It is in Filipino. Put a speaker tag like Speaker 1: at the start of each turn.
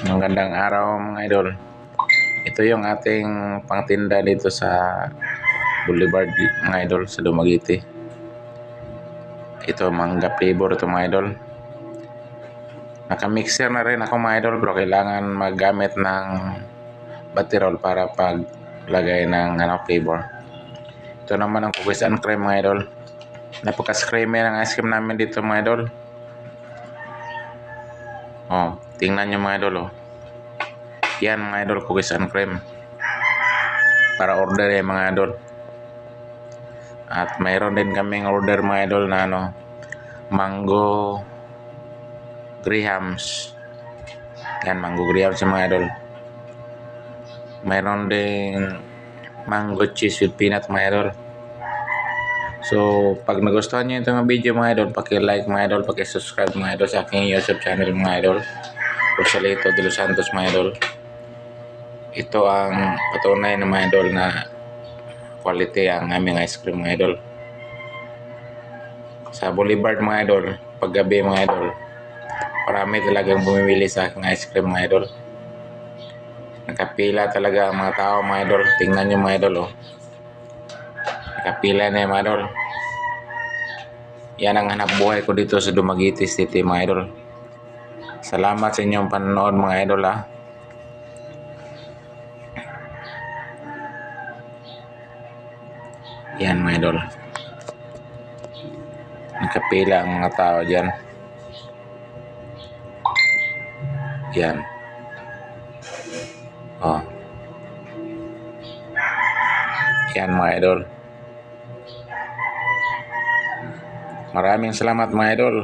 Speaker 1: Magandang araw mga idol. Ito yung ating pangtinda dito sa Boulevard mga idol sa Dumaguete. Ito mangga flavor ito mga idol. Naka-mixer na rin ako mga idol, pero kailangan maggamit ng baterol para paglagay ng flavor. Ito naman ang cookies and cream mga idol. Napaka-creamy ng ice cream namin dito mga idol. Oh, tingnan nyo mga idol oh. Yan mga idol, cookies and cream. Para order mga idol. At mayroon din kaming order mga idol na mango grahams. Yan, mango grahams mga idol. Mayroon din mango cheese with peanut mga idol. So, pag nagustuhan nyo itong video mga idol, paki-like mga idol, paki-subscribe mga idol sa aking YouTube channel mga idol. Rosalito de los Santos mga idol. Ito ang patunay na mga idol na quality ang aming ice cream mga idol. Sa Boulevard mga idol, paggabi mga idol, marami talagang bumibili sa aking ice cream mga idol. Nakapila talaga ang mga tao mga idol. Tingnan nyo mga idol oh. Nakapila na yung mga idol. Yan ang hanap buhay ko dito sa Dumaguete City mga idol. Salamat sa inyong panonood mga idol ha. Yan mga idol. Nakapila ang mga tao dyan. Yan. Oh. Yan mga idol. Maraming salamat mga idol.